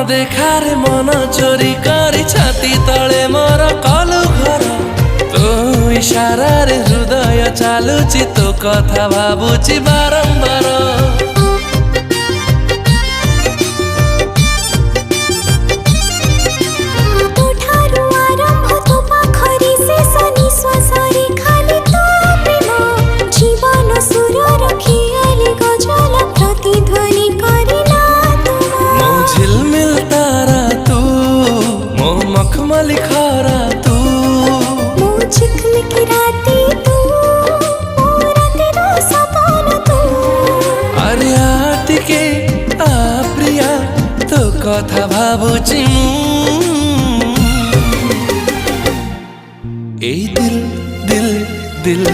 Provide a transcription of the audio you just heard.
देखारे मन चोरी करी छाती तले मोर कलु घर तो इशारा रे हृदय चालुची तो कथा भाबुची बारंबार मखमली खारा तू चिकमिकी राती तू रातेरो सपन तू अरे आटिके आ प्रिया तो कथा भाबुची ए दिल दिल दिल